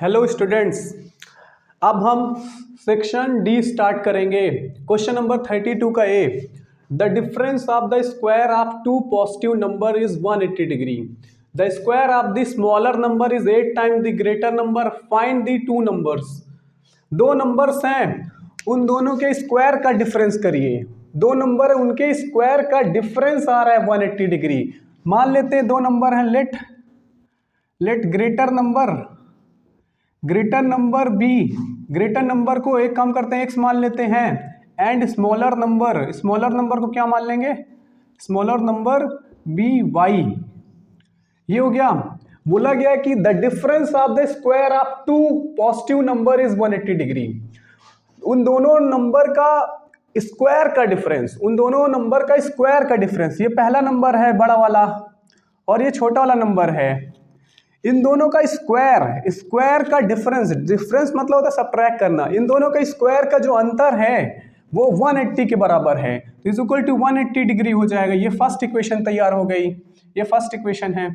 Hello students, अब हम section D start करेंगे। क्वेश्चन नंबर 32 का A, the difference of the square of two positive number is 180 degree. The square of the smaller number is 8 time the greater number, find the two numbers. दो numbers हैं, उन दोनों के square का difference करिए। दो number है, उनके स्क्वायर का डिफरेंस आ रहा है 180 डिग्री। मान लेते हैं दो नंबर हैं, let greater number B, greater number को एक काम करते हैं एक्स मान लेते हैं, एंड स्मॉलर नंबर को क्या मान लेंगे, स्मॉलर नंबर बी वाई। ये हो गया। बोला गया कि the difference of the square of two positive number is 180 degree. उन दोनों नंबर का स्क्वायर का डिफरेंस, ये पहला नंबर है बड़ा वाला और ये छोटा वाला नंबर है। इन दोनों का स्क्वायर का डिफरेंस मतलब होता है सबट्रैक्ट करना। इन दोनों का स्क्वायर का जो अंतर है वो 180 के बराबर है, तो इज इक्वल टू 180 डिग्री हो जाएगा। ये फर्स्ट इक्वेशन तैयार हो गई, ये फर्स्ट इक्वेशन है।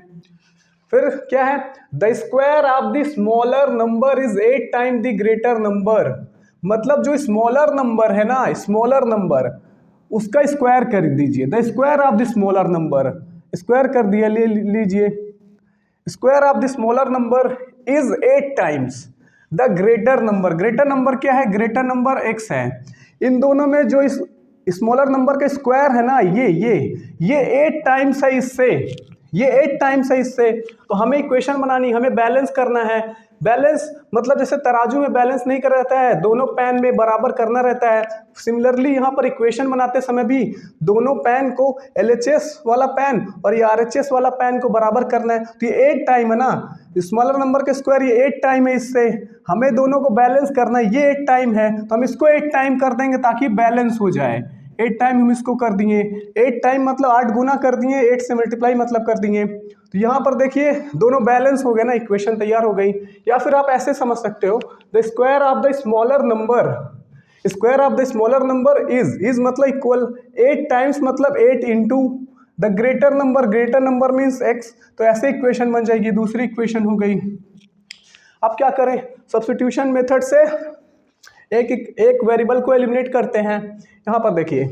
फिर क्या है, the square of the smaller number is 8 time the greater number. मतलब जो स्मॉलर नंबर है ना, स्मॉलर नंबर उसका स्क्वायर कर दीजिए। The square of the smaller number, square कर दिया, ले लीजिए। Square of the smaller number is 8 times the greater number. Greater number क्या है, ग्रेटर नंबर x है। इन दोनों में जो इस स्मॉलर नंबर का स्क्वायर है ना, ये 8 टाइम्स है इससे, ये 8 टाइम्स है इससे। तो हमें इक्वेशन बनानी, हमें बैलेंस करना है। बैलेंस मतलब जैसे तराजू में बैलेंस नहीं कर रहता है, दोनों पैन में बराबर करना रहता है। सिमिलरली यहाँ पर इक्वेशन बनाते समय भी दोनों पैन को, LHS वाला पैन और ये RHS वाला पैन को बराबर करना है। तो ये 8 टाइम है ना, स्मॉलर नंबर के स्क्वायर ये 8 टाइम है इससे, हमें दोनों को बैलेंस करना है। ये 8 टाइम है तो हम इसको 8 टाइम कर देंगे ताकि बैलेंस हो जाए। 8 टाइम हम इसको कर दिए, 8 टाइम मतलब 8 गुना कर दिए, 8 से मल्टीप्लाई मतलब कर दिए। तो यहाँ पर देखिए दोनों बैलेंस हो गए ना, इक्वेशन तैयार हो गई। या फिर आप ऐसे समझ सकते हो, the square of the smaller number, square of the smaller number is मतलब इक्वल 8 टाइम्स मतलब 8 into the greater number means x। तो ऐसे इक्वेशन बन जाएगी, दूसरी इक्वेशन हो गई। अब क्या करें, सब्स्टिट्यूशन मेथड से एक वेरिएबल को एलिमिनेट करते हैं। यहाँ पर देखिए,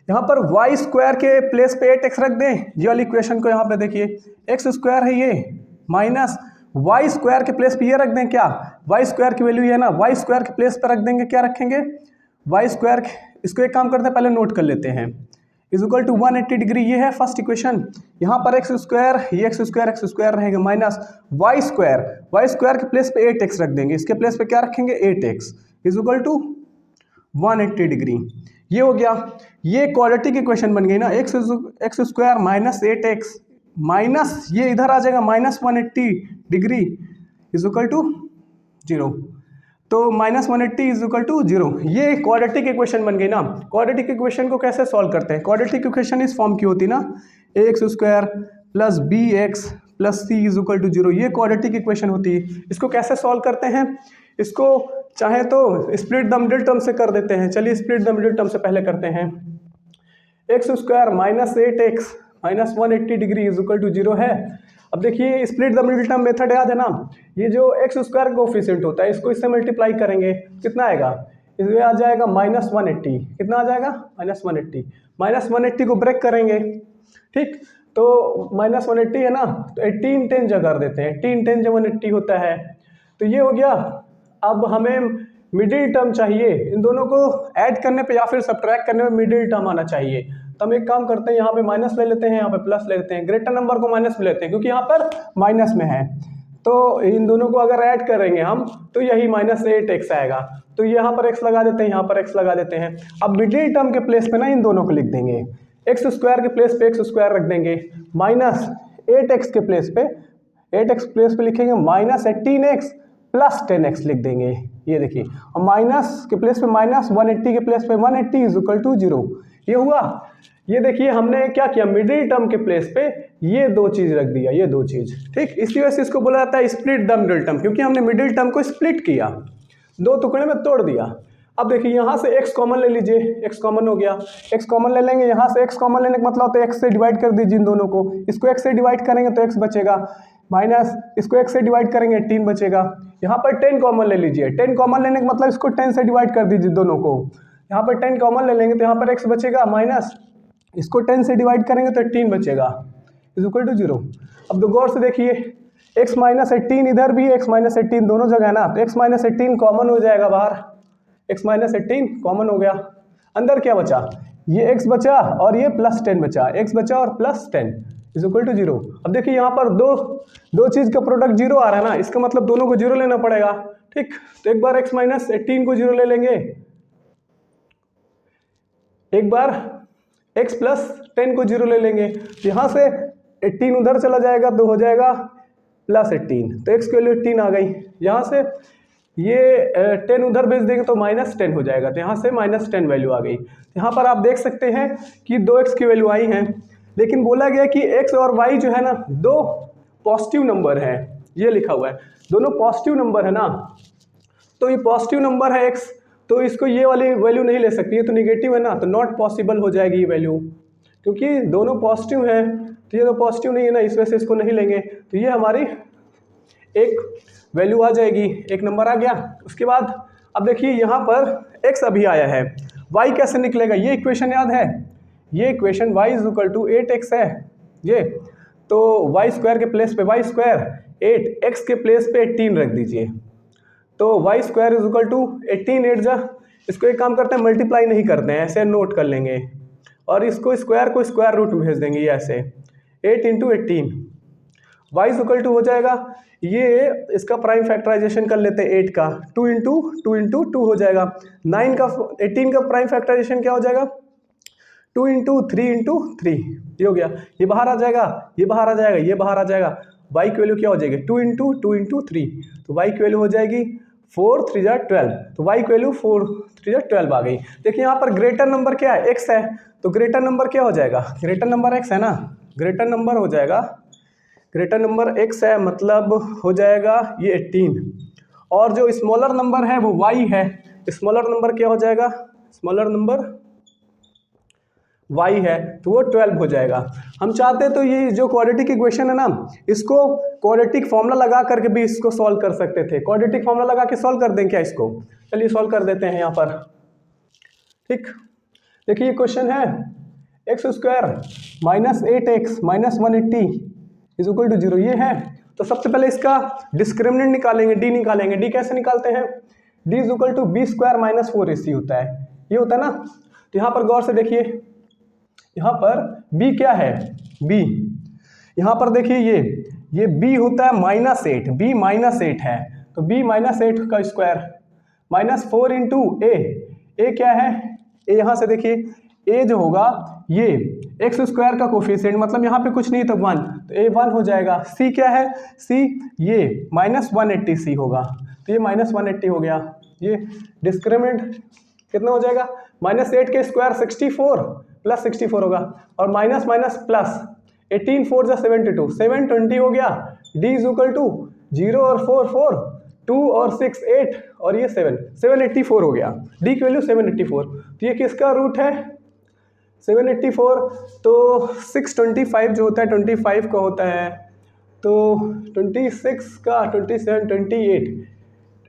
यहाँ पर वाई स्क्वायर के प्लेस पे 8x रख दें, ये वाली इक्वेशन को यहाँ पे देखिए, एक्स स्क्वायर है ये माइनस वाई स्क्वायर के प्लेस पे ये रख दें, क्या वाई स्क्वायर की वैल्यू ये है ना, वाई स्क्वायर के प्लेस पे रख देंगे, क्या रखेंगे वाई स्क्वायर। इसको एक काम करते हैं, पहले नोट कर लेते हैं, इज इक्वल टू 180 डिग्री। ये है फर्स्ट इक्वेशन। यहाँ पर एक्स स्क्वायर, ये एक्स स्क्वायर रहेगा माइनस वाई स्क्वायर के प्लेस पे 8x रख देंगे, इसके प्लेस पे क्या रखेंगे 8x is equal to 180 degree. ये हो गया, ये क्वाड्रेटिक इक्वेशन बन गई ना, X square minus 8x minus ये इधर आ जाएगा minus 180 degree is equal to 0। तो माइनस 180 इज इक्वल टू 0, ये क्वाड्रेटिक इक्वेशन बन गई ना। क्वाड्रेटिक इक्वेशन को कैसे सॉल्व करते हैं, क्वाड्रेटिक इक्वेशन इस फॉर्म की होती ना, X square plus B x plus C is equal to 0, ये क्वाड्रेटिक इक्वेशन होती है। इसको कैसे सॉल्व करते हैं, इसको चाहे तो स्प्लिट द मिडिल टर्म से कर देते हैं। चलिए स्प्लिट द मिडिल टर्म से पहले करते हैं। X square minus 8x minus 180 degree is equal to 0 है। अब देखिए split the middle term method याद है ना, ये जो एक्स स्क्वायर कोफिशिएंट होता है इसको इससे मल्टीप्लाई करेंगे, कितना आएगा, इसमें आ जाएगा माइनस 180। कितना आ जाएगा माइनस 180, माइनस 180 को ब्रेक करेंगे, ठीक। तो माइनस 180 है ना, तो 18 10 जगह कर देते हैं, 18 10 जब 180 होता है। तो ये हो गया। अब हमें मिडिल टर्म चाहिए, इन दोनों को ऐड करने पे या फिर सब्ट्रैक्ट करने में मिडिल टर्म आना चाहिए। तो हम एक काम करते हैं, यहाँ पे माइनस ले लेते हैं, यहाँ पे प्लस ले लेते हैं, ग्रेटर नंबर को माइनस में लेते हैं क्योंकि यहाँ पर माइनस में है। तो इन दोनों को अगर ऐड करेंगे हम तो यही माइनस 8x आएगा। तो यहाँ पर x लगा देते हैं, यहाँ पर x लगा देते हैं। अब मिडिल टर्म के प्लेस पे ना इन दोनों को लिख देंगे, एक्स स्क्वायर के प्लेस पे एक्स स्क्वायर रख देंगे, माइनस 8x के प्लेस पे, 8x प्लेस पे लिखेंगे माइनस 18x प्लस 10x लिख देंगे। ये देखिए, और माइनस के प्लेस पे माइनस 180 के प्लेस पे 180 इज इक्वल टू 0। ये हुआ। ये देखिए हमने क्या किया, मिडिल टर्म के प्लेस पे ये दो चीज रख दिया, ये दो चीज, ठीक। इसी वजह से इसको बोला जाता है स्प्लिट द मिडिल टर्म, क्योंकि हमने मिडिल टर्म को स्प्लिट किया, दो टुकड़े में तोड़ दिया। अब देखिए यहाँ से x कॉमन ले लीजिए, x कॉमन हो गया, x कॉमन ले लेंगे, यहाँ से x कॉमन लेने का मतलब होता है x से डिवाइड कर दीजिए इन दोनों को, इसको x से डिवाइड करेंगे तो x बचेगा, माइनस इसको 1 से डिवाइड करेंगे 18 बचेगा। यहाँ पर 10 कॉमन ले लीजिए, 10 कॉमन लेने का मतलब इसको 10 से डिवाइड कर दीजिए दोनों को। यहाँ पर 10 कॉमन ले लेंगे तो यहाँ पर x बचेगा माइनस इसको 10 से डिवाइड करेंगे तो 18 बचेगा इज इक्वल टू 0। अब तो गौर से देखिए x माइनस 18 इधर भी x माइनस 18 दोनों जगह है ना, तो x माइनस 18 कॉमन हो जाएगा बाहर, x माइनस 18 कॉमन हो गया। अंदर क्या बचा, ये x बचा और ये प्लस 10 बचा, x बचा और प्लस 10 इज इक्वल टू 0। अब देखिए यहाँ पर दो चीज़ का प्रोडक्ट 0 आ रहा है ना, इसका मतलब दोनों को 0 लेना पड़ेगा। ठीक, तो एक बार x माइनस 18 को 0 ले लेंगे, एक बार x प्लस 10 को 0 ले लेंगे, यहाँ से 18 उधर चला जाएगा तो हो जाएगा प्लस 18, तो x की वैल्यू 18 आ गई। यहाँ से ये 10 उधर भेज देंगे तो माइनस 10 हो जाएगा, तो यहाँ से माइनस 10 वैल्यू आ गई। यहाँ पर आप देख सकते हैं कि 2x की वैल्यू आई है, लेकिन बोला गया कि x और y जो है ना दो पॉजिटिव नंबर है, ये लिखा हुआ है दोनों पॉजिटिव नंबर है ना, तो ये पॉजिटिव नंबर है x, तो इसको ये वाली वैल्यू नहीं ले सकती है, तो निगेटिव है ना, तो नॉट पॉसिबल हो जाएगी ये वैल्यू, क्योंकि दोनों पॉजिटिव है, तो ये तो पॉजिटिव नहीं है ना, इस वजह से इसको नहीं लेंगे, तो ये हमारी एक वैल्यू आ जाएगी, एक नंबर आ गया। उसके बाद अब देखिए यहाँ पर x अभी आया है, y कैसे निकलेगा, ये इक्वेशन याद है, ये equation y is equal to 8x है ये, तो y स्क्वायर के प्लेस पे y स्क्वायर 8, x के प्लेस पे 18 रख दीजिए, तो y square is equal to 18 8 जा, इसको एक काम करते हैं मल्टीप्लाई नहीं करते हैं, ऐसे नोट कर लेंगे और इसको स्क्वायर को स्क्वायर रूट में भेज देंगे, ये ऐसे 8 into 18 y is equal to हो जाएगा, ये इसका प्राइम फैक्टराइजेशन कर लेते हैं 8 का, 2 इंटू 2 हो जाएगा, 9 का 18 का प्राइम फैक्टराइजेशन क्या हो जाएगा 2 इंटू 3 ये हो गया, ये बाहर आ जाएगा, ये बाहर आ जाएगा, ये बाहर आ जाएगा, y की वैल्यू क्या हो जाएगी 2 इंटू 3, तो y की वैल्यू हो जाएगी 4 3 12, तो y की वैल्यू 4 3 12 आ गई। देखिए यहाँ पर ग्रेटर नंबर क्या है x है, तो ग्रेटर नंबर क्या हो जाएगा, ग्रेटर नंबर x है ना, ग्रेटर नंबर हो जाएगा, ग्रेटर नंबर x है मतलब हो जाएगा ये 18, और जो स्मॉलर नंबर है वो y है, स्मॉलर नंबर क्या हो जाएगा, स्मॉलर नंबर y है, तो वो 12 हो जाएगा। हम चाहते तो ये जो क्वाड्रेटिक इक्वेशन है ना, इसको क्वाड्रेटिक फॉर्मूला लगा करके भी इसको सॉल्व कर सकते थे, क्वाड्रेटिक फॉर्मूला लगा के सॉल्व कर दें क्या इसको, चलिए सॉल्व कर देते हैं यहाँ पर। ठीक, देखिए क्वेश्चन है x square minus 8x minus 180 is equal to 0, ये है, तो सबसे पहले इसका डिस्क्रिमिनेंट निकालेंगे, डी निकालेंगे, डी कैसे निकालते हैं, d is equal to b square minus 4ac होता है, ये होता है ना, तो यहाँ पर गौर से देखिए, यहाँ पर b क्या है, b यहाँ पर देखिए ये b होता है -8, b -8 है, तो b -8 का स्क्वायर माइनस 4 इंटू ए क्या है, ए यहाँ से देखिए a जो होगा ये एक्स स्क्वायर का कोफिशिएंट, मतलब यहाँ पे कुछ नहीं तो 1, तो a 1 हो जाएगा, c क्या है, c ये -180c होगा, तो ये -180 हो गया, ये डिस्क्रिमिनेंट कितना हो जाएगा, -8 के स्क्वायर 64 प्लस 64 होगा, और माइनस माइनस प्लस 18 4 जा 72 720 हो गया, d इज इक्वल टू 0 और 4 4 2 और 6 8 और ये 784 हो गया, d की वैल्यू 784, तो ये किसका रूट है 784, तो 625 जो होता है 25 का होता है, तो 26 का 27 28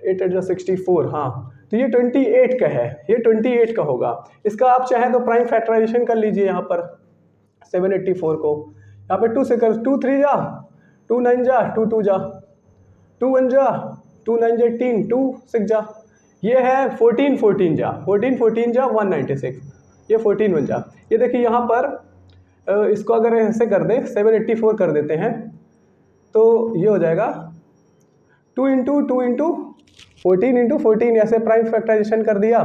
8 जा 64, हाँ तो ये 28 का है, ये 28 का होगा, इसका आप चाहें तो प्राइम फैक्टराइजेशन कर लीजिए यहाँ पर 784 को, यहाँ पे 2 से कर 2 3 जा 2 9 जा 2 2 जा 2 1 जा 2 9 जा 18 2 6 जा, ये है 14 14 जा 14 14 जा 196, ये 14 बन जा, ये देखिए यहाँ पर इसको अगर ऐसे कर दें 784 कर देते हैं तो ये हो जाएगा 2 इंटू 14 इंटू 14, ऐसे प्राइम फैक्टराइजेशन कर दिया,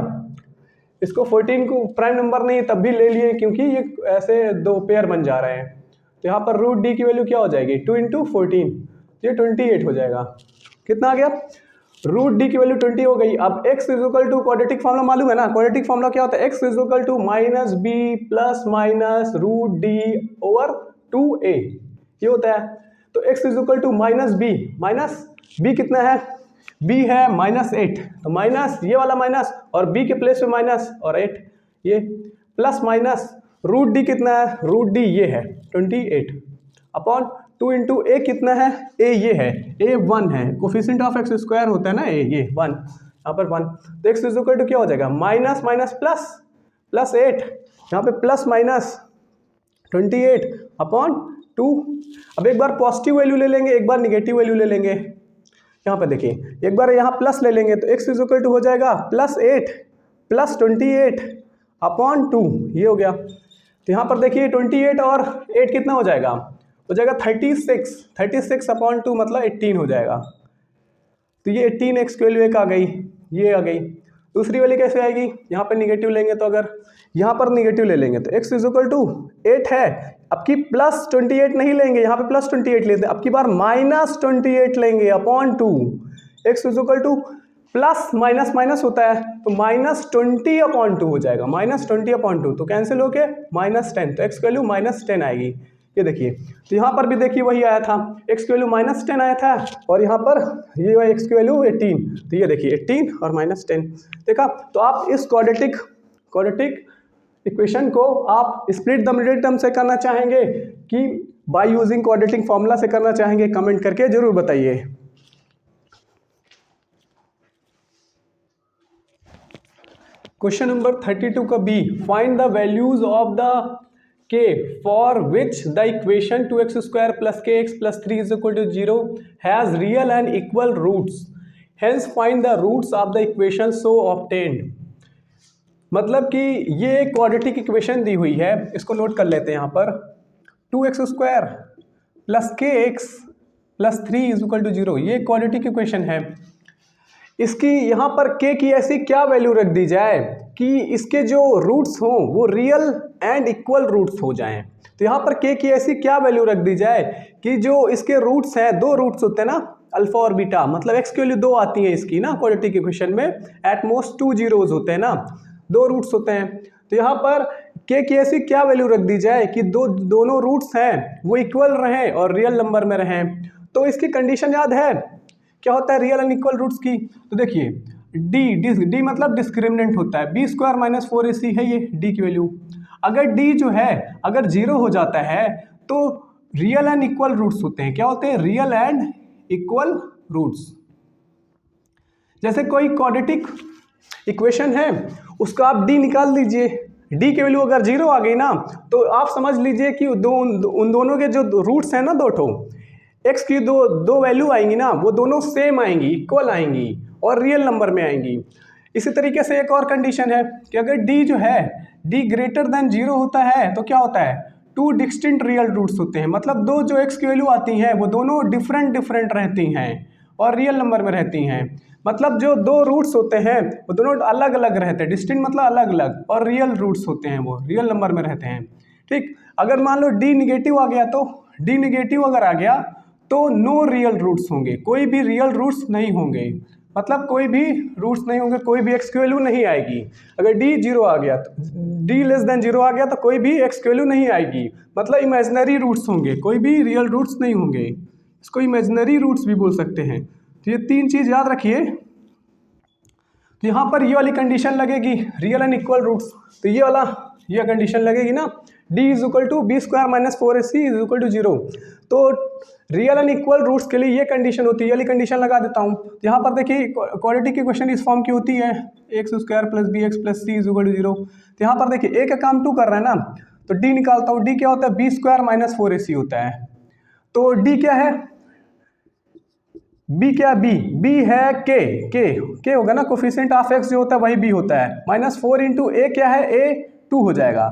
इसको 14 को प्राइम नंबर नहीं तब भी ले लिए क्योंकि ये ऐसे दो पेयर बन जा रहे हैं, तो यहाँ पर रूट डी की वैल्यू क्या हो जाएगी 2 इंटू 14, ये 28 हो जाएगा, कितना आ गया रूट डी की वैल्यू 20 हो गई। अब x is equal to quadratic formula मालूम है ना, क्वाड्रेटिक फॉर्मूला क्या होता है, x is equal to minus b plus minus root d over 2a, ये होता है, तो x is equal to minus b कितना है, b है -8, तो माइनस ये वाला माइनस और b के प्लेस पे माइनस और 8, ये प्लस माइनस रूट डी कितना है, रूट डी ये है 28 अपॉन 2 इंटू ए कितना है, ए ये है, ए 1 है, कोफिशिएंट ऑफ एक्स स्क्वायर होता है ना ए, ये 1, यहाँ पर 1, तो एक्स इज इक्वल टू क्या हो जाएगा, माइनस माइनस प्लस, प्लस 8, यहाँ पे प्लस माइनस 28 अपॉन 2। अब एक बार पॉजिटिव वैल्यू ले लेंगे, एक बार निगेटिव वैल्यू ले लेंगे। यहाँ पे देखिए, एक बार यहाँ प्लस ले लेंगे तो एक्स इज इक्वल टू हो जाएगा प्लस 8 प्लस 28 अपॉन 2, ये हो गया। तो यहाँ पर देखिए 28 और 8 कितना हो जाएगा, 36 अपॉन 2 मतलब 18 हो जाएगा। तो ये 18 एक्स की वैल्यू एक आ गई, ये आ गई। दूसरी वाली कैसे आएगी, यहाँ पर निगेटिव लेंगे तो अगर यहाँ पर निगेटिव ले लेंगे तो एक्स इज इक्वल टू 8 है, अब की प्लस 28 नहीं लेंगे, यहाँ पे प्लस 28 लेते हैं, अब की बार माइनस 28 लेंगे upon 2। X is equal two plus minus minus होता है तो माइनस 20 अपॉन 2 हो जाएगा, माइनस 20 अपॉन 2, तो कैंसिल हो के माइनस 10, तो एक्स की वैल्यू माइनस 10 आएगी। ये देखिए, तो यहाँ पर भी देखिए वही आया था, एक्स की वैल्यू माइनस 10 आया था और यहाँ पर ये एक्स की वैल्यू 18, तो ये देखिए 18 और माइनस 10 देखा। तो आप इस क्वाड्रेटिक इक्वेशन को आप स्प्लिट द मिडिल टर्म से करना चाहेंगे कि बाय यूजिंग क्वाड्रेटिक फॉर्मूला से करना चाहेंगे, कमेंट करके जरूर बताइए। क्वेश्चन नंबर 32 का B, find the values of the K for which the equation 2x square plus के x plus 3 is equal to 0 has real and equal roots, hence find the roots of the equation so obtained. मतलब कि ये एक quadratic equation दी हुई है, इसको note कर लेते हैं यहाँ पर, 2x स्क्वायर प्लस के x plus 3 is equal to 0, ये क्वाड्रेटिक इक्वेशन है। इसकी यहाँ पर k की ऐसी क्या वैल्यू रख दी जाए कि इसके जो रूट्स हों वो रियल एंड इक्वल रूट्स हो जाएं। तो यहाँ पर k की ऐसी क्या वैल्यू रख दी जाए कि जो इसके रूट्स हैं, दो रूट्स होते हैं ना, अल्फा और बीटा, मतलब x की वैल्यू 2 आती है इसकी ना क्वाड्रेटिक इक्वेशन में, एट मोस्ट 2 जीरोज होते हैं ना, 2 रूट्स होते हैं। तो यहाँ पर k की ऐसी क्या वैल्यू रख दी जाए कि दोनों रूट्स हैं वो इक्वल रहें और रियल नंबर में रहें। तो इसकी कंडीशन याद है, क्या होता है रियल एंड इक्वल रूट्स की, तो देखिए डी मतलब डिस्क्रिमिनेंट होता है, बी स्क्वायर माइनस 4ac है ये डी की वैल्यू। अगर डी जो है अगर 0 हो जाता है तो रियल एंड इक्वल रूट्स होते हैं, क्या होते हैं, रियल एंड इक्वल रूट्स। जैसे कोई क्वाड्रेटिक इक्वेशन है उसका आप डी निकाल लीजिए, डी की वैल्यू अगर 0 आ गई ना तो आप समझ लीजिए कि उन दोनों के जो रूट्स हैं ना, दो ठो एक्स की दो वैल्यू आएंगी ना, वो दोनों सेम आएंगी, इक्वल आएंगी और रियल नंबर में आएंगी। इसी तरीके से एक और कंडीशन है कि अगर डी जो है डी ग्रेटर देन 0 होता है तो क्या होता है, 2 डिस्टिंक्ट रियल रूट्स होते हैं, मतलब दो जो एक्स की वैल्यू आती हैं वो दोनों डिफरेंट रहती हैं और रियल नंबर में रहती हैं। मतलब जो दो रूट्स होते हैं वो दोनों अलग अलग रहते हैं, डिस्टिंक्ट मतलब अलग अलग, और रियल रूट्स होते हैं वो रियल नंबर में रहते हैं। ठीक, अगर मान लो डी निगेटिव आ गया तो डी निगेटिव अगर आ गया तो नो रियल रूट्स होंगे, कोई भी रियल रूट्स नहीं होंगे, मतलब कोई भी रूट्स नहीं होंगे, कोई भी एक्स की वैल्यू नहीं आएगी। अगर डी 0 आ गया तो डी लेस देन 0 आ गया तो कोई भी एक्स की वैल्यू नहीं आएगी, मतलब इमेजिनरी रूट्स होंगे, कोई भी रियल रूट्स नहीं होंगे, इसको इमेजिनरी रूट्स भी बोल सकते हैं। तो ये 3 चीज़ याद रखिए। तो यहाँ पर ये वाली कंडीशन लगेगी रियल एंड इक्वल रूट्स, तो ये कंडीशन लगेगी ना, d is equal to b square minus 4ac is equal to 0। तो रियल एंड इक्वल रूट्स के लिए ये कंडीशन होती है, ये वाली कंडीशन लगा देता हूँ। यहाँ पर देखिए क्वाड्रेटिक इक्वेशन इस फॉर्म की होती है, x square plus B x plus C is equal to 0। तो यहाँ पर देखिए ए का काम 2 कर रहा है ना, तो डी निकालता हूँ, डी क्या होता है, बी स्क्वायर माइनस 4ac होता है। तो डी क्या है, बी क्या, बी है के होगा ना, कोफिशिएंट ऑफ एक्स जो होता है वही बी होता है, माइनस 4 इंटू ए क्या है, ए 2 हो जाएगा,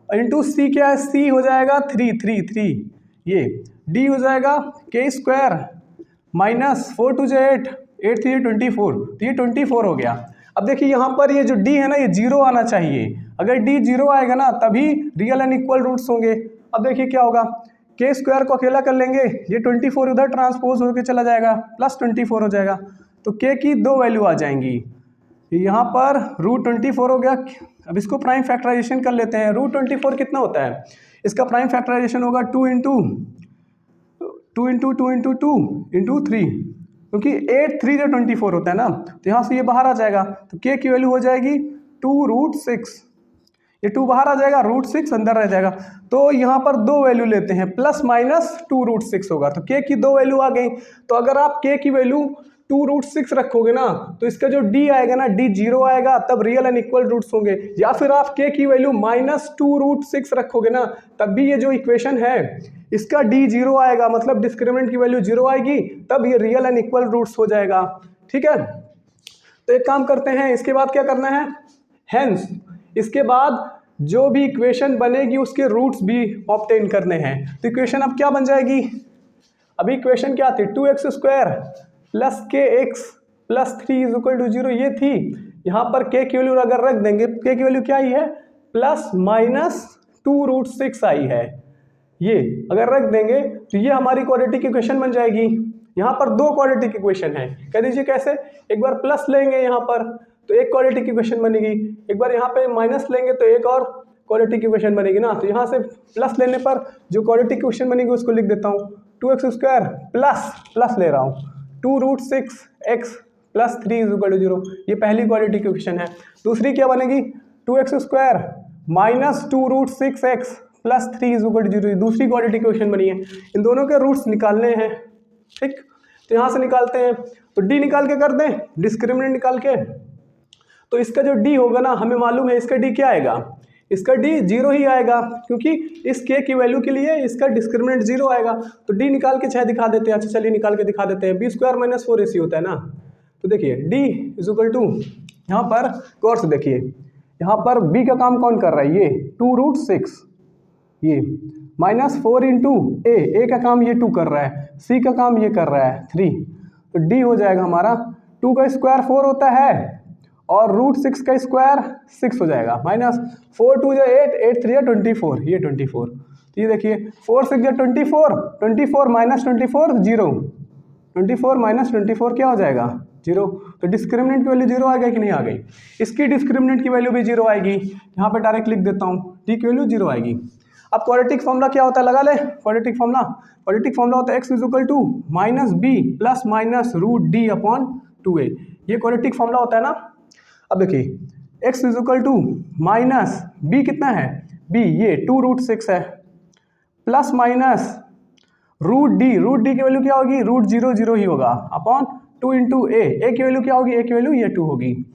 और इंटू सी क्या है, सी हो जाएगा 3, ये डी हो जाएगा के स्क्वायर माइनस 4 2 जो 8 3 24, तो ये 24 हो गया। अब देखिए यहाँ पर ये जो डी है ना ये 0 आना चाहिए, अगर डी 0 आएगा ना तभी रियल एंड इक्वल रूट्स होंगे। अब देखिए क्या होगा, के स्क्वायर को अकेला कर लेंगे, ये 24 उधर ट्रांसपोज होकर चला जाएगा, प्लस 24 हो जाएगा, तो के की 2 वैल्यू आ जाएंगी। यहाँ पर रूट 24 हो गया। अब इसको प्राइम फैक्टराइजेशन कर लेते हैं। रूट 24 कितना होता है, इसका प्राइम फैक्टराइजेशन होगा 2 इंटू 2 इंटू 3, क्योंकि 8 3 जो 24 होता है ना, तो यहाँ से ये बाहर आ जाएगा, तो के की वैल्यू हो जाएगी 2√6। ये 2 बाहर आ जाएगा, √6 अंदर रह जाएगा। तो यहाँ पर 2 वैल्यू लेते हैं, प्लस माइनस 2√6 होगा। तो k की 2 वैल्यू आ गई। तो अगर आप k की वैल्यू 2√6 रखोगे ना, तो इसका जो d आएगा ना, d 0 आएगा, तब रियल एंड इक्वल रूट्स होंगे। या फिर आप k की वैल्यू -2√6 रखोगे ना, तब भी ये जो इक्वेशन है इसका d 0 आएगा, मतलब डिस्क्रिमिनेंट की वैल्यू 0 आएगी, तब ये रियल एंड इक्वल रूट्स हो जाएगा। ठीक है, तो एक काम करते हैं, इसके बाद क्या करना है, हेंस इसके बाद जो भी इक्वेशन बनेगी उसके रूट्स भी ऑब्टेन करने हैं। तो इक्वेशन अब क्या बन जाएगी, अभी इक्वेशन क्या थी, 2x² प्लस kx प्लस 3 = 0 ये थी। यहाँ पर k की वैल्यू अगर रख देंगे, k की वैल्यू क्या आई है, प्लस माइनस 2√6 आई है। ये अगर रख देंगे तो ये हमारी क्वाड्रेटिक इक्वेशन बन जाएगी। यहाँ पर 2 क्वाड्रेटिक इक्वेशन है, कह दीजिए कैसे, एक बार प्लस लेंगे यहाँ पर तो एक क्वाड्रेटिक इक्वेशन बनेगी, एक बार यहाँ पे माइनस लेंगे तो एक और क्वाड्रेटिक इक्वेशन बनेगी ना। तो यहाँ से प्लस लेने पर जो क्वाड्रेटिक इक्वेशन बनेगी उसको लिख देता हूँ, 2x² प्लस ले रहा हूँ 2√6x प्लस 3 = 0, ये पहली क्वाड्रेटिक इक्वेशन है। दूसरी क्या बनेगी, 2x² माइनस 2√6x प्लस 3 = 0, दूसरी क्वाड्रेटिक इक्वेशन बनी है। इन दोनों के रूट्स निकालने हैं। ठीक, तो यहाँ से निकालते हैं, तो d निकाल के कर दें, डिस्क्रिमिनेंट निकाल के। तो इसका जो d होगा ना, हमें मालूम है इसका d क्या आएगा, इसका d 0 ही आएगा, क्योंकि इस k की वैल्यू के लिए इसका डिस्क्रिमिनेंट 0 आएगा। तो d निकाल के चाहे दिखा देते हैं। अच्छा चलिए निकाल के दिखा देते हैं, b² - 4ac होता है ना। तो देखिए d = यहाँ पर गौर से देखिए, यहाँ पर b का काम कौन कर रहा है, ये 2√6, ये -4 × a का काम ये 2 कर रहा है, c का काम ये कर रहा है 3। तो d हो जाएगा हमारा 2 का स्क्वायर 4 होता है और √6 का स्क्वायर 6 हो जाएगा, -4 2 = 8, 8 3 = 24, ये 24। तो ये देखिए 4 6 = 24, 24 - 24 0, 24 - 24 क्या हो जाएगा, 0। तो डिस्क्रिमिनेंट की वैल्यू 0 आ गई कि नहीं आ गई, इसकी डिस्क्रिमिनेंट की वैल्यू भी 0 आएगी। यहाँ पे डायरेक्ट लिख देता हूँ, d की वैल्यू 0 आएगी। अब क्वाड्रेटिक फॉर्मूला क्या होता है, लगा ले क्वाड्रेटिक फॉर्मूला होता है x = -b plus minus √d/2a, ये क्वाड्रेटिक फॉर्मूला होता है ना। अब देखिए x = -b कितना है, b ये 2√6 है, प्लस माइनस √d की वैल्यू क्या होगी, √0 ही होगा, अपॉन 2 × a की वैल्यू क्या होगी, a की वैल्यू ये 2 होगी।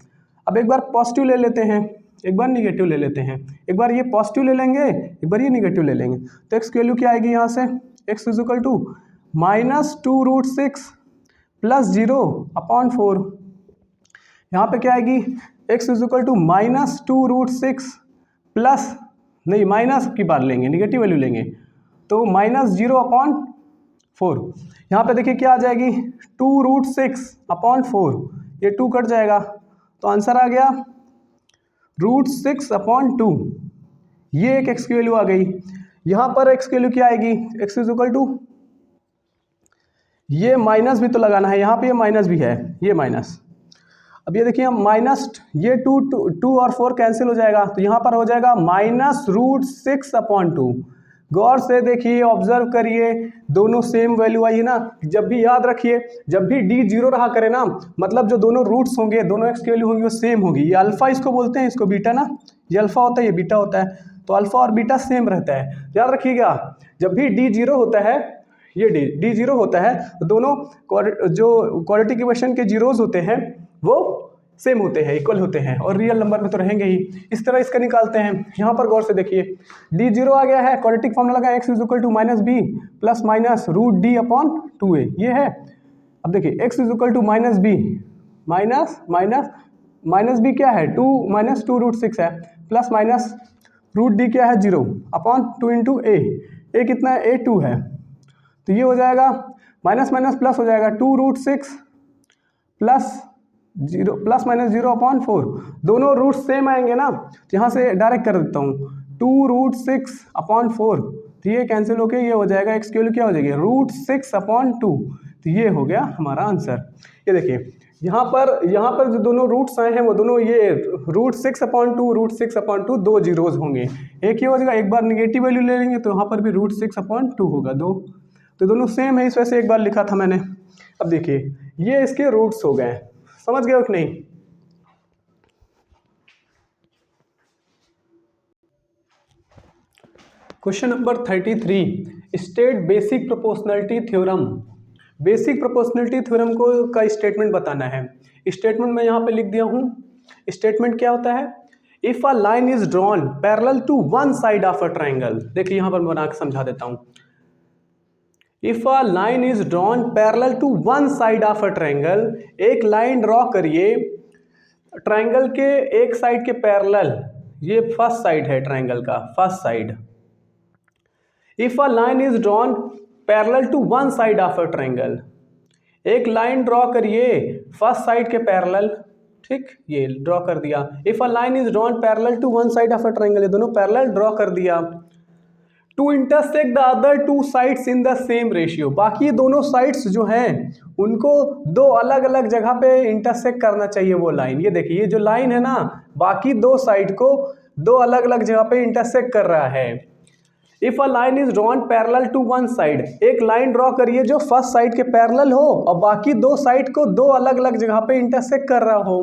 अब एक बार पॉजिटिव ले लेते हैं, एक बार निगेटिव ले लेते हैं, एक बार ये पॉजिटिव ले लेंगे, एक बार ये निगेटिव ले लेंगे। तो x की वैल्यू क्या आएगी, यहाँ से x = -2√6 प्लस 0/4, यहाँ पे क्या आएगी, x = -2√6 प्लस, नहीं माइनस की बात लेंगे, निगेटिव वैल्यू लेंगे, तो -0/4। यहाँ पे देखिए क्या आ जाएगी, 2√6/4, ये 2 कट जाएगा, तो आंसर आ गया √6/2। ये एक x की वैल्यू आ गई। यहाँ पर x की वैल्यू क्या आएगी, x = ये माइनस भी तो लगाना है, यहाँ पे ये माइनस भी है, ये माइनस। अब ये देखिए माइनस, ये 2 और 4 कैंसिल हो जाएगा, तो यहाँ पर हो जाएगा -√6/2। गौर से देखिए, ऑब्जर्व करिए, दोनों सेम वैल्यू आई है ना। जब भी याद रखिए, जब भी d 0 रहा करे ना, मतलब जो दोनों रूट्स होंगे, दोनों x की वैल्यू होंगी वो सेम होगी। ये अल्फा इसको बोलते हैं, इसको बीटा ना, ये अल्फा होता है, ये बीटा होता है। तो अल्फा और बीटा सेम रहता है, याद रखिएगा। जब भी d 0 होता है, ये d 0 होता है, तो दोनों जो क्वाड्रेटिक इक्वेशन के जीरोज होते हैं वो सेम होते हैं, इक्वल होते हैं, और रियल नंबर में तो रहेंगे ही। इस तरह इसका निकालते हैं। यहाँ पर गौर से देखिए, d 0 आ गया है, क्वाड्रेटिक फॉर्मूला लगा x = -b plus minus √d/2a, ये है। अब देखिए x = -b क्या है, 2 - 2√6 है, प्लस माइनस √d क्या है, 0/2 × a कितना है, a 2 है। तो ये हो जाएगा माइनस माइनस प्लस हो जाएगा, 2√6 प्लस 0 प्लस माइनस 0/4, दोनों रूट सेम आएंगे ना, तो यहाँ से डायरेक्ट कर देता हूँ, 2√6/4, तो ये कैंसिल होके ये हो जाएगा, x की वैल्यू क्या हो जाएगी, √6/2। तो ये हो गया हमारा आंसर। ये देखिए यहाँ पर जो दोनों रूट्स आए हैं वो दोनों ये √6/2 दो जीरोज होंगे, एक ही हो जाएगा। एक बार निगेटिव वैल्यू ले लेंगे तो यहाँ पर भी √6/2 होगा, दो, तो दोनों सेम है, इस वजह से एक बार लिखा था मैंने। अब देखिए ये इसके रूट्स हो गए, समझ गए हो कि नहीं। Question number 33, state basic proportionality theorem. Basic proportionality theorem को का स्टेटमेंट बताना है। स्टेटमेंट मैं यहाँ पे लिख दिया हूँ। स्टेटमेंट क्या होता है? If a line is drawn parallel to one side of a triangle. देखिए यहाँ पर मैं बना के समझा देता हूँ। If a line is drawn parallel to one side of a triangle, एक लाइन ड्रॉ करिए ट्राइंगल के एक साइड के पैरेलल। ये फर्स्ट साइड है ट्राइंगल का, first side. If a line is drawn parallel to one side of a triangle, एक line draw करिए फर्स्ट साइड के पैरेलल। ठीक, ये ड्रॉ कर दिया। If a line is drawn parallel to one side of a triangle, ये दोनों parallel draw कर दिया। To intersect the other two sides in the same ratio, बाकी ये दोनों साइड्स जो हैं उनको दो अलग अलग जगह पे इंटरसेक्ट करना चाहिए वो लाइन। ये देखिए, ये जो लाइन है ना, बाकी दो साइड को दो अलग अलग जगह पे इंटरसेक्ट कर रहा है। If a line is drawn parallel to one side, एक लाइन ड्रॉ करिए जो फर्स्ट साइड के पैरेलल हो और बाकी दो साइड को दो अलग अलग जगह पे इंटरसेक्ट कर रहा हो।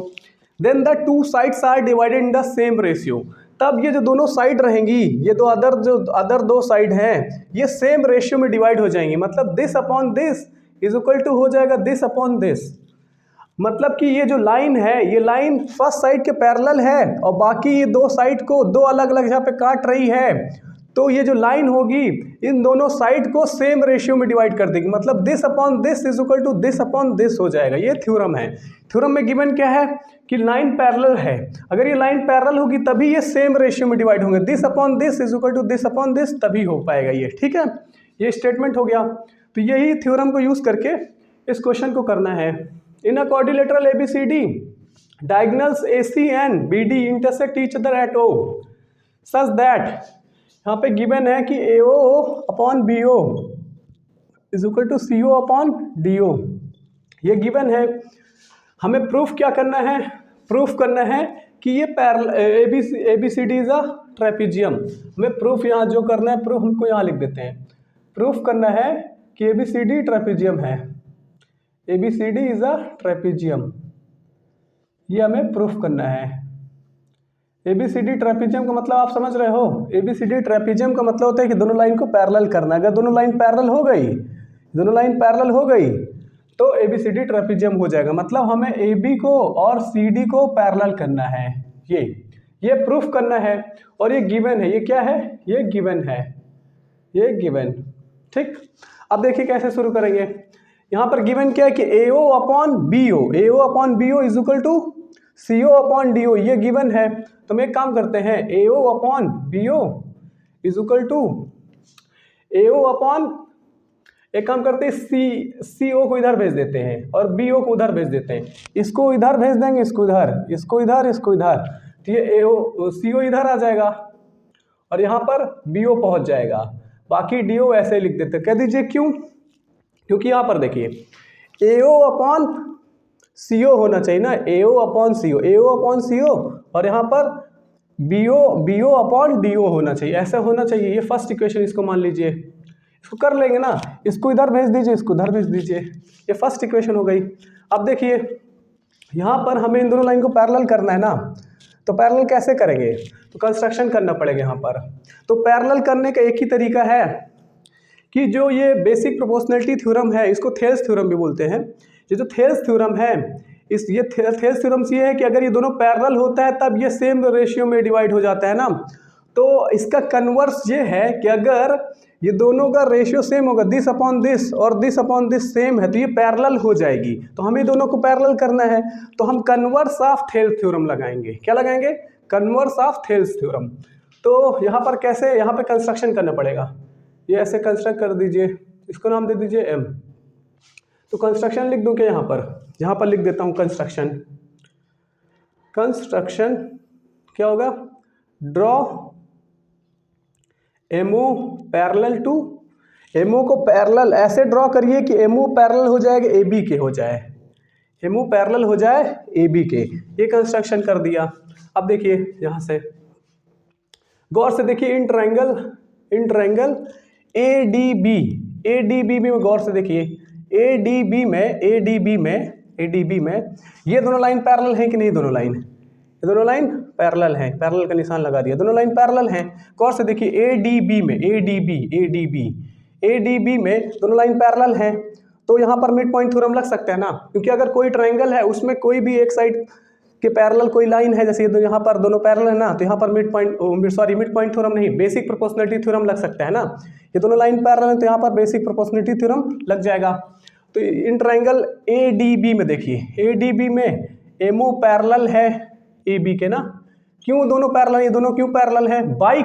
Then the two sides are divided in the same ratio, तब ये जो दोनों साइड रहेंगी, ये जो अदर दो साइड हैं, ये सेम रेशियो में डिवाइड हो जाएंगी। मतलब this upon this is equal to हो जाएगा दिस अपॉन दिस। मतलब कि ये जो लाइन है, ये लाइन फर्स्ट साइड के पैरेलल है और बाकी ये दो साइड को दो अलग अलग जगह पे काट रही है। तो ये जो लाइन होगी इन दोनों साइड को सेम रेशियो में डिवाइड कर देगी। मतलब this upon this is equal to this upon this हो जाएगा। ये थ्योरम है। थ्योरम में गिवन क्या है कि लाइन पैरेलल है, अगर ये लाइन पैरेलल होगी तभी ये सेम रेशियो में डिवाइड होंगे। This upon this is equal to this upon this, तभी हो पाएगा ये। ठीक है, ये स्टेटमेंट हो गया। तो यही थ्योरम को यूज करके इस क्वेश्चन को करना है। In a quadrilateral ABCD, diagonals AC and BD intersect each other at O such that, यहाँ पे गिवन है कि AO upon BO is equal to CO upon DO। ये गिवन है। हमें प्रूफ क्या करना है? प्रूफ करना है कि ये ABCD इज अ ट्रेपेजियम। हमें प्रूफ यहाँ जो करना है, प्रूफ हमको यहाँ लिख देते हैं। प्रूफ करना है कि ABCD ट्रेपेजियम है। ABCD इज अ ट्रेपेजियम, ये हमें प्रूफ करना है। ABCD ट्रेपेजियम का मतलब आप समझ रहे हो? ABCD ट्रेपेजियम का मतलब होता है कि दोनों लाइन को पैरेलल करना। अगर दोनों लाइन पैरेलल हो गई, दोनों लाइन पैरेलल हो गई तो ABCD ट्रेपेजियम हो जाएगा। मतलब हमें AB को और CD को पैरेलल करना है। ये प्रूफ करना है और ये गिवन है। ये क्या है? ये गिवन है, ये गिवन। ठीक, अब देखिए कैसे शुरू करेंगे। यहाँ पर गिवन क्या है कि AO upon BO is equal to CO upon DO, ये गिवन है। तो हम एक काम करते हैं, AO upon BO is equal to AO upon, एक काम करते हैं CO को इधर भेज देते हैं और BO को उधर भेज देते हैं। इसको इधर भेज देंगे, इसको इधर, इसको इधर, इसको इधर, तो ये CO इधर आ जाएगा और यहाँ पर BO पहुँच जाएगा। बाकी DO ऐसे लिख देते हैं। कह दीजिए क्यों? क्योंकि यहाँ पर देखिए AO अपॉन CO होना चाहिए ना, AO अपॉन CO, और यहाँ पर BO अपॉन DO होना चाहिए, ऐसा होना चाहिए। ये फर्स्ट इक्वेशन, इसको मान लीजिए, इसको कर लेंगे ना, इसको इधर भेज दीजिए, इसको इधर भेज दीजिए, ये फर्स्ट इक्वेशन हो गई। अब देखिए यहाँ पर हमें इन दोनों लाइन को पैरेलल करना है ना, तो पैरेलल कैसे करेंगे? तो कंस्ट्रक्शन करना पड़ेगा यहाँ पर। तो पैरेलल करने का एक ही तरीका है कि जो ये बेसिक प्रोपोर्शनलिटी थ्योरम है, इसको थेल्स थ्योरम भी बोलते हैं। ये जो थेल्स थ्योरम है, ये थेल्स थ्योरम ये है कि अगर ये दोनों पैरेलल होता है तब ये सेम रेशियो में डिवाइड हो जाता है ना। तो इसका कन्वर्स ये है कि अगर ये दोनों का रेशियो सेम होगा, दिस अपॉन दिस और दिस अपॉन दिस सेम है, तो ये पैरेलल हो जाएगी। तो हमें दोनों को पैरेलल करना है, तो हम कन्वर्स ऑफ थेल्स थ्योरम लगाएंगे। क्या लगाएंगे? Converse of Thales theorem. तो यहाँ पर कैसे, यहाँ पर कंस्ट्रक्शन करना पड़ेगा। ये ऐसे कंस्ट्रक्ट कर दीजिए, इसको नाम दे दीजिए M। तो कंस्ट्रक्शन लिख दूं क्या? यहाँ पर लिख देता हूँ कंस्ट्रक्शन। कंस्ट्रक्शन क्या होगा? Draw MO parallel to, MO को पैरेलल ऐसे ड्रॉ करिए कि MO पैरेलल हो जाएगा AB के, हो जाए MO पैरेलल हो जाए AB के। ये कंस्ट्रक्शन कर दिया। अब देखिए यहाँ से गौर से देखिए, इन ट्रायंगल ADB में गौर से देखिए, ADB में ये दोनों लाइन पैरेलल हैं कि नहीं? दोनों लाइन ये दोनों लाइन पैरेलल हैं, पैरेलल का निशान लगा दिया, दोनों लाइन पैरेलल हैं। गौर से देखिए ADB में ADB में दोनों लाइन पैरेलल हैं, तो यहाँ पर मिड पॉइंट थ्योरम लग सकता है ना, क्योंकि अगर कोई ट्रायंगल है उसमें कोई भी एक साइड के पैरेलल कोई लाइन है, जैसे ये यहाँ पर दोनों पैरेलल है ना, तो यहाँ पर मिड पॉइंट थ्योरम नहीं, बेसिक प्रोपोर्शनलिटी थ्योरम लग सकता है ना। ये दोनों लाइन पैरेलल है तो यहाँ पर बेसिक प्रोपोर्शनलिटी थ्योरम लग जाएगा। तो इन ट्रायंगल ADB में देखिए, ADB में MO पैरेलल है AB के ना, क्यों दोनों पैरेलल, ये दोनों क्यों पैरेलल है? बाई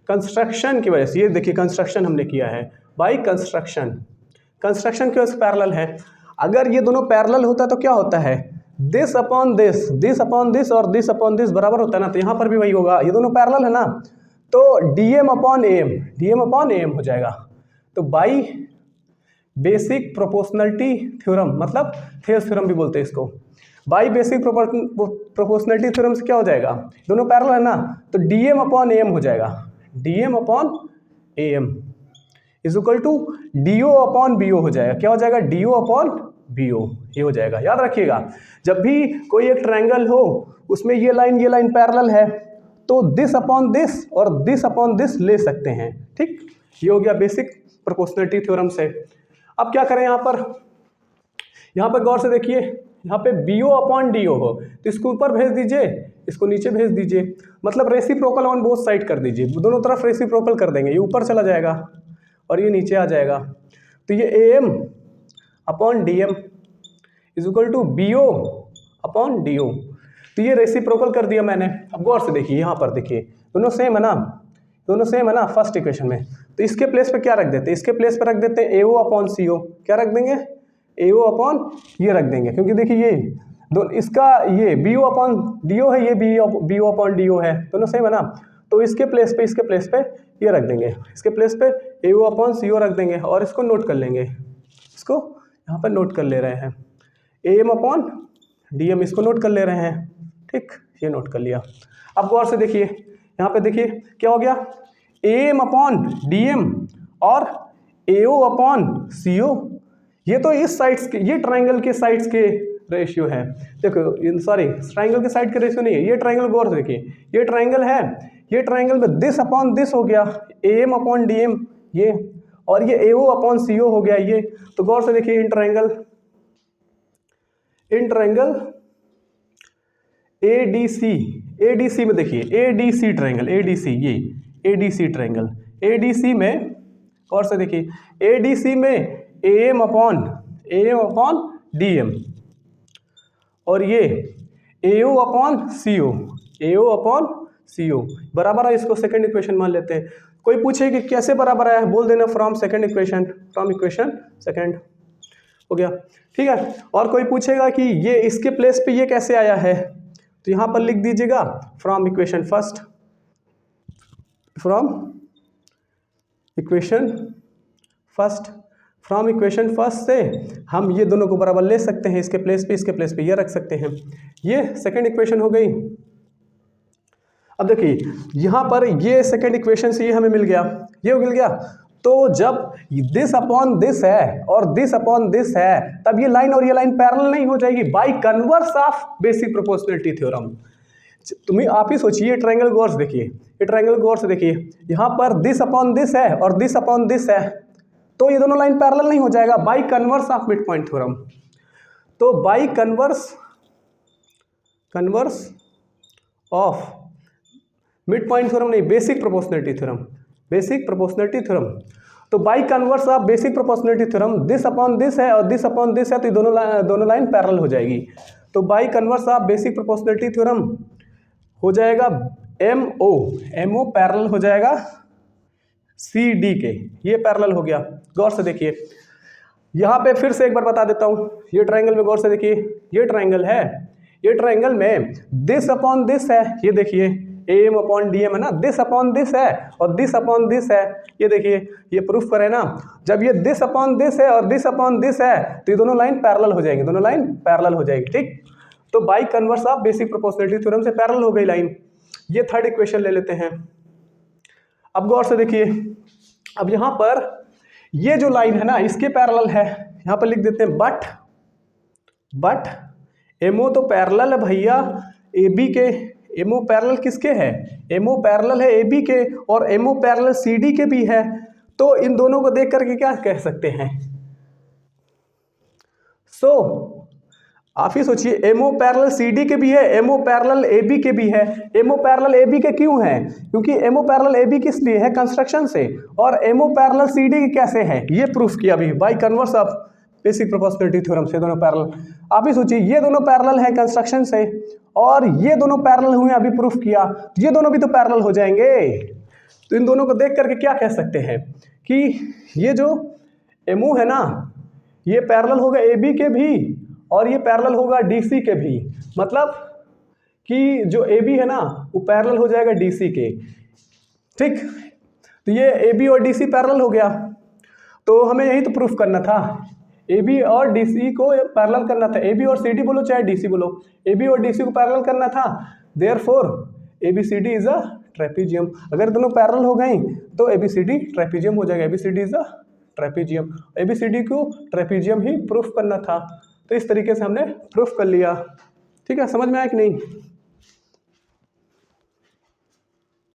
कंस्ट्रक्शन की वजह से। ये देखिए कंस्ट्रक्शन हमने किया है, बाई कंस्ट्रक्शन की वजह से पैरेलल है। अगर ये दोनों पैरेलल होता तो क्या होता है? दिस अपॉन दिस और दिस अपॉन दिस बराबर होता है ना, तो यहाँ पर भी वही होगा, ये दोनों पैरेलल है ना, तो DM अपॉन AM हो जाएगा। तो बाई बेसिक प्रोपोर्शनलिटी थ्योरम, मतलब थेस थ्योरम भी बोलते हैं इसको, बाई बेसिक प्रोपोर्शनलिटी थ्योरम से क्या हो जाएगा? दोनों पैरेलल है ना, तो DM अपॉन AM हो जाएगा, DM upon AM is equal to DO upon BO हो जाएगा। क्या हो जाएगा? DO अपॉन BO, ये हो जाएगा। याद रखिएगा, जब भी कोई एक ट्रायंगल हो उसमें ये लाइन पैरेलल है, तो दिस अपॉन दिस और दिस अपॉन दिस ले सकते हैं, ठीक। ये हो गया बेसिक प्रोपोर्शनलिटी थ्योरम से। अब क्या करें यहाँ पर गौर से देखिए, यहाँ पे BO अपॉन DO हो तो इसको ऊपर भेज दीजिए, इसको नीचे भेज दीजिए, मतलब रेसिप्रोकल ऑन बोथ साइड कर दीजिए, दोनों तरफ रेसिप्रोकल कर देंगे, ये ऊपर चला जाएगा और ये नीचे आ जाएगा। तो ये AM upon DM is equal to BO upon DO, तो ये रेसिप्रोकल कर दिया मैंने। अब गौर से देखिए, यहाँ पर देखिए दोनों सेम है ना फर्स्ट इक्वेशन में, तो इसके प्लेस पे क्या रख देते हैं? इसके प्लेस पे रख देते हैं AO अपॉन CO। क्या रख देंगे? AO अपॉन ये रख देंगे, क्योंकि देखिए ये इसका ये BO अपॉन DO है, ये BO अपॉन DO है, दोनों सेम है ना, तो इसके प्लेस पे ये रख देंगे, इसके प्लेस पे AO अपॉन CO रख देंगे और इसको नोट कर लेंगे, इसको यहाँ पर नोट कर ले रहे हैं, AM अपॉन DM इसको नोट कर ले रहे हैं, ठीक, ये नोट कर लिया। अब गौर से देखिए, यहाँ पे देखिए क्या हो गया, AM अपॉन DM और AO अपॉन CO, ये तो इस साइड्स के, ये ट्रायंगल के साइड्स के रेशियो है। देखो सॉरी, ट्रायंगल के साइड के रेशियो नहीं है, ये ट्रायंगल गौर से देखिए, ये ट्रायंगल है, ये ट्रायंगल में दिस अपॉन दिस हो गया, AM अपॉन DM ये, और ये AO अपॉन CO हो गया ये। तो गौर से देखिए इन ट्रायंगल ADC में देखिए, ADC ट्रायंगल, ये ADC ट्रायंगल, ADC में गौर से देखिए, ADC में AM अपॉन DM और ये AO अपॉन CO बराबर है, इसको सेकंड इक्वेशन मान लेते हैं। कोई पूछे कि कैसे बराबर आया है, बोल देना फ्रॉम इक्वेशन सेकंड, हो गया, ठीक है। और कोई पूछेगा कि ये इसके प्लेस पे ये कैसे आया है, तो यहाँ पर लिख दीजिएगा फ्रॉम इक्वेशन फर्स्ट से हम ये दोनों को बराबर ले सकते हैं, इसके प्लेस पे ये रख सकते हैं, ये सेकंड इक्वेशन हो गई। अब देखिए यहाँ पर ये सेकंड इक्वेशन से ये हमें मिल गया, तो जब दिस अपॉन दिस है और दिस अपॉन दिस है, तब ये लाइन और ये लाइन पैरेलल नहीं हो जाएगी bye converse of basic proportionality theorem. तुम्हें आप ही सोचिए, ये ट्रायंगल गौर से देखिए, यहाँ पर दिस अपॉन दिस है और दिस अपॉन दिस है, तो ये दोनों लाइन पैरेलल नहीं हो जाएगा by converse of mid point theorem. तो by converse of mid point theorem नहीं, बेसिक प्रोपोर्शनलिटी थ्योरम। तो by converse of basic proportionality theorem, this upon this है और दिस अपॉन दिस है, तो दोनों लाइन पैरेलल हो जाएगी। तो by converse of basic proportionality theorem हो जाएगा MO पैरेलल हो जाएगा CD के, ये पैरेलल हो गया। गौर से देखिए, यहाँ पे फिर से एक बार बता देता हूँ, ये ट्रायंगल में गौर से देखिए, ये ट्रायंगल है, ये ट्रायंगल में दिस अपॉन दिस है, ये देखिए AM अपॉन DM है ना, दिस अपॉन दिस है और दिस अपॉन दिस है, ये देखिए, ये प्रूफ करें ना, जब ये दिस अपॉन दिस है और दिस अपॉन दिस है, तो ये दोनों लाइन पैरेलल हो जाएगी, ठीक। तो by converse of basic proportionality theorem से पैरेलल हो गई लाइन। ये थर्ड इक्वेशन ले लेते हैं। अब गौर से देखिए, अब यहाँ पर ये जो लाइन है ना, इसके पैरेलल है, यहाँ पर लिख देते हैं बट MO तो पैरेलल है भैया ए बी के, एमओ पैरेलल किसके है, एमओ पैरेलल है ए बी के और एमओ पैरेलल सी डी के भी है। तो इन दोनों को देख करके क्या कह सकते हैं, आप ही सोचिए एमओ पैरेलल सीडी के भी है, एमओ पैरेलल एबी के भी है। एमओ पैरेलल एबी के क्यों है, क्योंकि एमओ पैरेलल एबी किस लिए है, कंस्ट्रक्शन से, और एमओ पैरेलल सीडी के कैसे है, ये प्रूफ किया अभी bye converse of basic proportionality theorem से दोनों पैरेलल। आप ही सोचिए ये दोनों पैरेलल है कंस्ट्रक्शन से और ये दोनों पैरेलल हुए अभी प्रूफ किया, ये दोनों भी तो पैरेलल हो जाएंगे। तो इन दोनों को देख करके क्या कह सकते हैं कि ये जो एमओ है ना, ये पैरेलल होगा एबी के भी और ये पैरेलल होगा डीसी के भी, मतलब कि जो AB है ना वो पैरेलल हो जाएगा DC के, ठीक। तो ये AB और DC पैरेलल हो गया, तो हमें यही तो प्रूफ करना था, AB और DC को पैरेलल करना था, AB और CD बोलो चाहे DC बोलो, AB और DC को पैरेलल करना था। Therefore ABCD is a trapezium. अगर दोनों पैरेलल हो गई तो ABCD ट्रेपीजियम हो जाएगा, ABCD is a trapezium. ABCD को ट्रेपीजियम ही प्रूफ करना था। तो इस तरीके से हमने प्रूफ कर लिया, ठीक है। समझ में आया कि नहीं।